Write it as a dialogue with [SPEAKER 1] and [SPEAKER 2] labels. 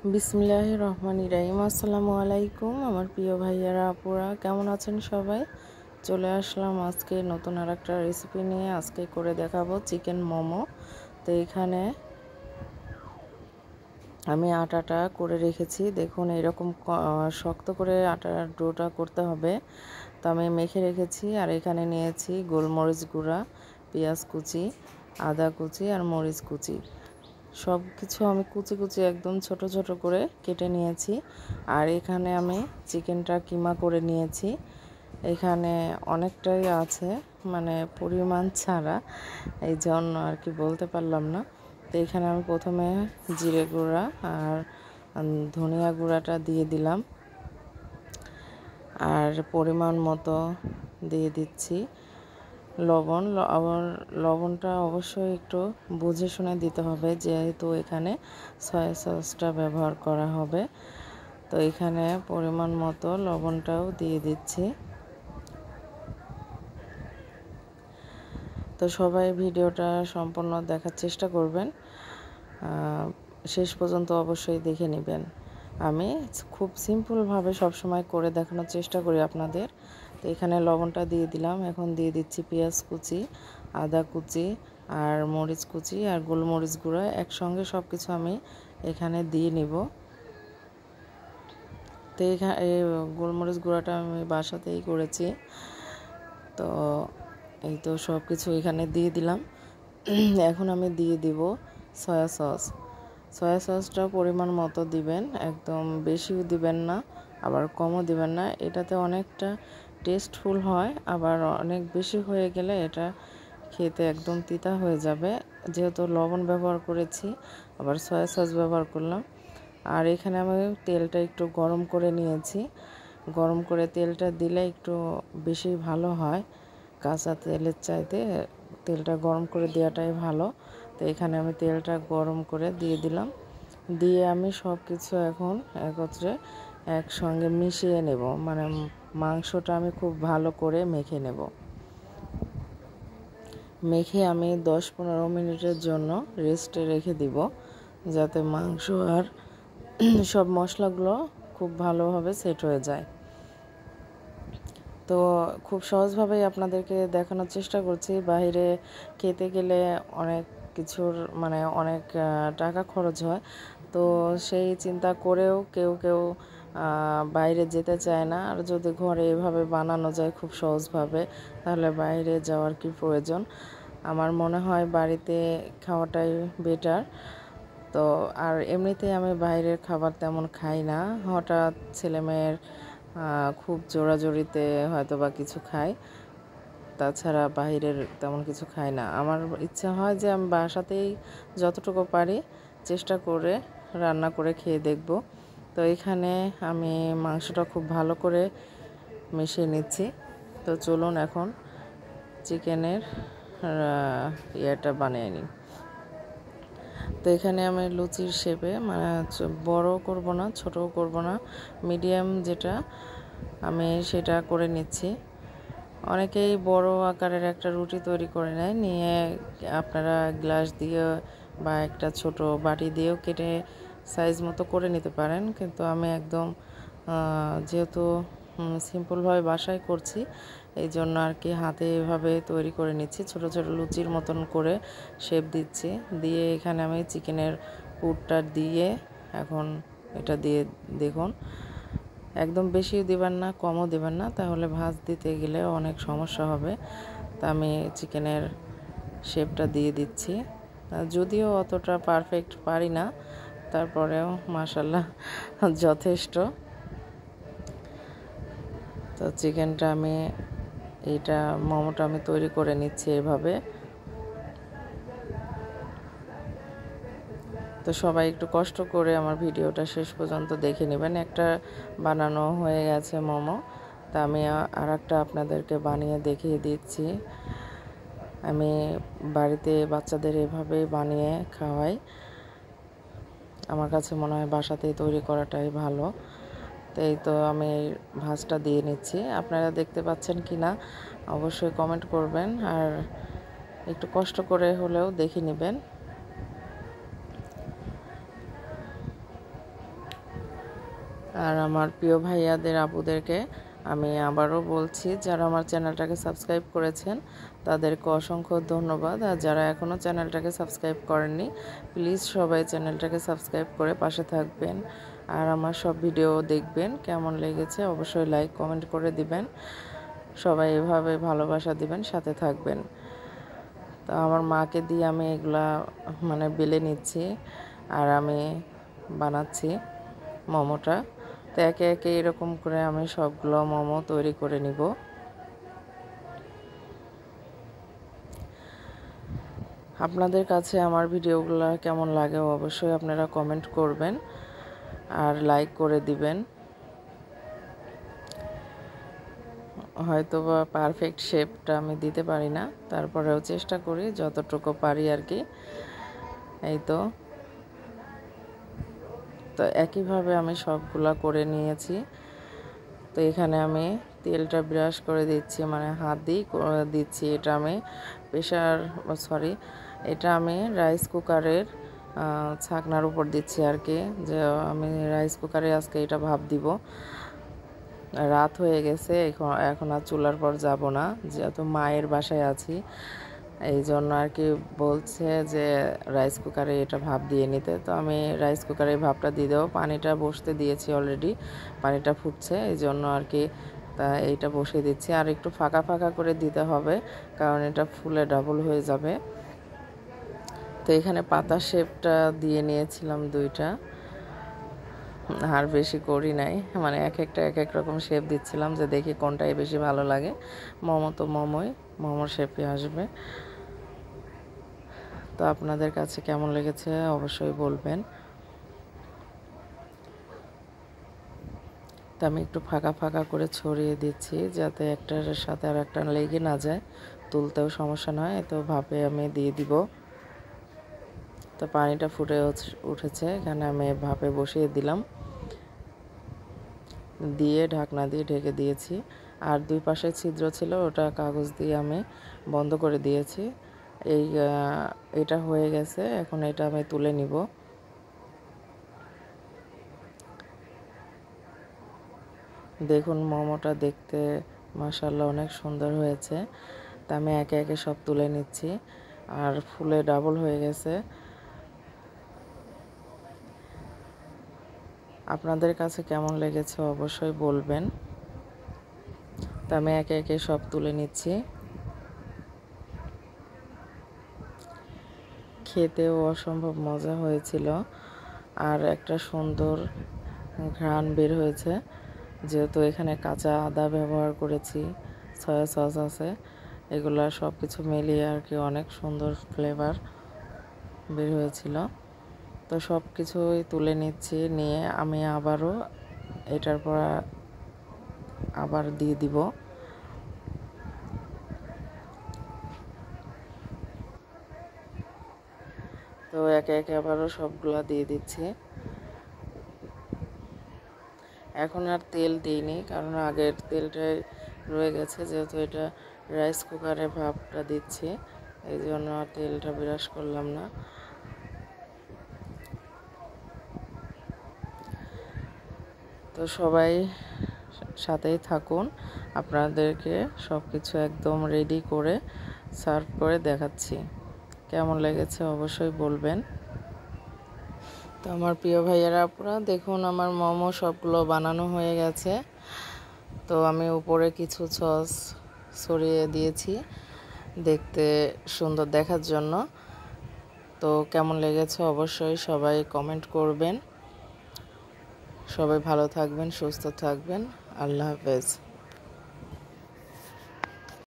[SPEAKER 1] বিসমিল্লাহির রহমানির রহিম। আসসালামু আলাইকুম আমার প্রিয় ভাইয়ারা আপুরা, কেমন আছেন সবাই? চলে আসলাম আজকে নতুন আর একটা রেসিপি নিয়ে। আজকে করে দেখাবো চিকেন মোমো। তো এখানে আমি আটাটা করে রেখেছি, দেখুন এরকম শক্ত করে আটার ডোটা করতে হবে। তো আমি মেখে রেখেছি। আর এখানে নিয়েছি গোলমরিচ গুঁড়া, পেঁয়াজ কুচি, আদা কুচি আর মরিচ কুচি। সব কিছু আমি কুচি কুচি একদম ছোট ছোট করে কেটে নিয়েছি। আর এখানে আমি চিকেনটা কিমা করে নিয়েছি। এখানে অনেকটাই আছে, মানে পরিমাণ ছাড়া, এই জন্য আর কি বলতে পারলাম না। তো এখানে আমি প্রথমে জিরে গুঁড়া আর ধনিয়া গুঁড়াটা দিয়ে দিলাম, আর পরিমাণ মতো দিয়ে দিচ্ছি লবণ। লবণটা অবশ্যই একটু বুঝে শুনে দিতে হবে, যেহেতু এখানে সয়া সসটা ব্যবহার করা হবে। তো এখানে পরিমাণ মতো লবণটাও দিয়ে দিচ্ছি। তো সবাই ভিডিওটা সম্পূর্ণ দেখার চেষ্টা করবেন, শেষ পর্যন্ত অবশ্যই দেখে নেবেন। আমি খুব সিম্পলভাবে সবসময় করে দেখানোর চেষ্টা করি আপনাদের। তো এখানে লবণটা দিয়ে দিলাম। এখন দিয়ে দিচ্ছি পেঁয়াজ কুচি, আদা কুচি আর মরিচ কুচি আর গোলমরিচ গুঁড়া একসঙ্গে সব কিছু আমি এখানে দিয়ে নিব। তো এখানে এই গোলমরিচ গুঁড়াটা আমি বাসাতেই করেছি। তো এই তো সব কিছু এখানে দিয়ে দিলাম। এখন আমি দিয়ে দিব সয়া সস। সয়া সসটা পরিমাণ মতো দিবেন, একদম বেশিও দিবেন না আবার কমও দিবেন না। এটাতে অনেকটা টেস্টফুল হয়, আবার অনেক বেশি হয়ে গেলে এটা খেতে একদম তিতা হয়ে যাবে। যেহেতু লবণ ব্যবহার করেছি, আবার সয়া সস ব্যবহার করলাম। আর এখানে আমি তেলটা একটু গরম করে নিয়েছি। গরম করে তেলটা দিলে একটু বেশি ভালো হয়, কাঁচা তেলের চাইতে তেলটা গরম করে দেওয়াটাই ভালো। তো এখানে আমি তেলটা গরম করে দিয়ে দিলাম। দিয়ে আমি সব কিছু এখন একত্রে একসঙ্গে মিশিয়ে নেব, মানে মাংসটা আমি খুব ভালো করে মেখে নেব। মেখে আমি 10-15 মিনিটের জন্য রেস্টে রেখে দিব, যাতে মাংস আর সব মশলাগুলো খুব ভালোভাবে সেট হয়ে যায়। তো খুব সহজভাবেই আপনাদেরকে দেখানোর চেষ্টা করছি। বাইরে খেতে গেলে অনেক কিছুর মানে অনেক টাকা খরচ হয়। তো সেই চিন্তা করেও কেউ কেউ বাইরে যেতে চায় না। আর যদি ঘরে এভাবে বানানো যায় খুব সহজভাবে, তাহলে বাইরে যাওয়ার কি প্রয়োজন। আমার মনে হয় বাড়িতে খাওয়াটাই বেটার। তো আর এমনিতেই আমি বাইরের খাবার তেমন খাই না, হঠাৎ ছেলেমেয়ের খুব জোরাজোরিতে হয়তো বা কিছু খাই, তাছাড়া বাইরের তেমন কিছু খাই না। আমার ইচ্ছা হয় যে আমি বাসাতেই যতটুকু পারি চেষ্টা করে রান্না করে খেয়ে দেখব। তো এখানে আমি মাংসটা খুব ভালো করে মিশিয়ে নিচ্ছি। তো চলুন এখন চিকেনের ইয়েটা বানিয়ে নিই। তো এখানে আমি লুচির শেপে, মানে বড় করব না ছোটও করব না, মিডিয়াম যেটা আমি সেটা করে নিচ্ছি। অনেকেই বড় আকারের একটা রুটি তৈরি করে নেয়, নিয়ে আপনারা গ্লাস দিয়ে বা একটা ছোট বাটি দিয়েও কেটে সাইজ মতো করে নিতে পারেন। কিন্তু আমি একদম যেহেতু সিম্পলভাবে বাসায় করছি, এই জন্য আর কি হাতে এভাবে তৈরি করে নিচ্ছি, ছোট ছোট লুচির মতন করে শেপ দিচ্ছি। দিয়ে এখানে আমি চিকেনের পুরটা দিয়ে এখন এটা দিয়ে দেখুন, একদম বেশিও দিবেন না কমও দিবেন না, তাহলে ভাজ দিতে গেলে অনেক সমস্যা হবে। তা আমি চিকেনের শেপটা দিয়ে দিচ্ছি। যদিও অতটা পারফেক্ট পারি না, তারপরেও মাশাল্লাহ যথেষ্ট। তো চিকেনটা আমি এইটা মোমোটা আমি তৈরি করে নিচ্ছি এভাবে। তো সবাই একটু কষ্ট করে আমার ভিডিওটা শেষ পর্যন্ত দেখে নেবেন। একটা বানানো হয়ে গেছে মোমো, তা আমি আর একটা আপনাদেরকে বানিয়ে দেখিয়ে দিচ্ছি। আমি বাড়িতে বাচ্চাদের এভাবে বানিয়ে খাওয়াই। আমার কাছে মনে হয় বাসাতেই তৈরি করাটাই ভালো। তো এই তো আমি ভাজটা দিয়ে নিচ্ছি, আপনারা দেখতে পাচ্ছেন কি না অবশ্যই কমেন্ট করবেন, আর একটু কষ্ট করে হলেও দেখে নেবেন। আর আমার প্রিয় ভাইয়াদের আপুদেরকে আমি আবারও বলছি, যারা আমার চ্যানেলটাকে সাবস্ক্রাইব করেছেন তাদেরকে অসংখ্য ধন্যবাদ। আর যারা এখনও চ্যানেলটাকে সাবস্ক্রাইব করেননি, প্লিজ সবাই চ্যানেলটাকে সাবস্ক্রাইব করে পাশে থাকবেন আর আমার সব ভিডিও দেখবেন। কেমন লেগেছে অবশ্যই লাইক কমেন্ট করে দিবেন। সবাই এভাবে ভালোবাসা দিবেন, সাথে থাকবেন। তো আমার মাকে দিয়ে আমি এগুলা বেলে নিচ্ছি আর আমি বানাচ্ছি মোমোটা। তো একে একে এরকম করে আমি সবগুলো মোমো তৈরি করে নিব। আপনাদের কাছে আমার ভিডিওগুলো কেমন লাগে অবশ্যই আপনারা কমেন্ট করবেন আর লাইক করে দিবেন। হয়তো বা পারফেক্ট শেপটা আমি দিতে পারি না, তারপরেও চেষ্টা করি যতটুকু পারি আর কি। এই তো একইভাবে আমি সবগুলা করে নিয়েছি। তো এখানে আমি তেলটা ব্রাশ করে দিচ্ছি, হাত দিয়ে দিচ্ছি। এটা আমি রাইস কুকারের ছাকনার উপর দিচ্ছি আর কি, যে আমি রাইস কুকারে আজকে এটা ভাপ দিব। রাত হয়ে গেছে, এখন আর চুলার পর যাব না, যেহেতু মায়ের বাসায় আছি। এই জন্য আর কি বলছে যে রাইস কুকারে এটা ভাপ দিয়ে নিতে। তো আমি রাইস কুকারে ভাপটা দিয়ে দেবো। পানিটা বসতে দিয়েছি অলরেডি, পানিটা ফুটছে, এই জন্য আর কি এইটা বসিয়ে দিচ্ছি। আর একটু ফাঁকা ফাঁকা করে দিতে হবে, কারণ এটা ফুলে ডাবল হয়ে যাবে। তো এখানে পাতা শেপটা দিয়ে নিয়েছিলাম 2টা, আর বেশি করি নাই। এক এক রকম শেপ দিচ্ছিলাম, যে দেখি কোনটাই বেশি ভালো লাগে। মোমো তো মোমোর শেপে আসবে। তো আপনাদের কাছে কেমন লেগেছে অবশ্যই বলবেন। তো আমি একটু ফাঁকা ফাঁকা করে ছড়িয়ে দিচ্ছি, যাতে একটার সাথে আর একটা লেগে না যায়, তুলতেও সমস্যা নয়। তো ভাপে আমি দিয়ে দিব। তো পানিটা ফুটে উঠেছে, এখানে আমি ভাপে বসিয়ে দিলাম, দিয়ে ঢাকনা দিয়ে ঢেকে দিয়েছি। আর 2 পাশে ছিদ্র ছিল, ওটা কাগজ দিয়ে আমি বন্ধ করে দিয়েছি। এটা হয়ে গেছে, এখন এটা আমি তুলে নিব। দেখুন মোমোটা দেখতে মাশাআল্লাহ অনেক সুন্দর হয়েছে। তা আমি একে একে সব তুলে নিচ্ছি, আর ফুলে ডাবল হয়ে গেছে। আপনাদের কাছে কেমন লেগেছে অবশ্যই বলবেন। তা আমি একে একে সব তুলে নিচ্ছি। খেতেও অসম্ভব মজা হয়েছিল, আর একটা সুন্দর ঘ্রাণ বের হয়েছে, যেহেতু এখানে কাঁচা আদা ব্যবহার করেছি, সয়া সস আছে, এগুলা সব কিছু মিলিয়ে আর কি অনেক সুন্দর ফ্লেভার বের হয়েছিল। তো সব কিছুই তুলে নিচ্ছি, নিয়ে আমি আবারও এটার পর আবার দিয়ে দিব। তো একে একে আবারও সবগুলা দিয়ে দিচ্ছি। এখন আর তেল দিইনি, কারণ আগের তেলটাই রয়ে গেছে, যেহেতু এটা রাইস কুকারে ভাপটা দিচ্ছি, এই জন্য আর তেলটা ব্রাশ করলাম না। তো সবাই সাথেই থাকুন, আপনাদেরকে সব কিছু একদম রেডি করে সার্ভ করে দেখাচ্ছি। কেমন লেগেছে অবশ্যই বলবেন। তো আমার প্রিয় ভাইয়ারা আপুরা, দেখুন আমার মোমো সবগুলো বানানো হয়ে গেছে। তো আমি উপরে কিছু সস ছড়িয়ে দিয়েছি দেখতে সুন্দর দেখার জন্য। তো কেমন লেগেছে অবশ্যই সবাই কমেন্ট করবেন। সবাই ভালো থাকবেন, সুস্থ থাকবেন। আল্লাহ হাফেজ।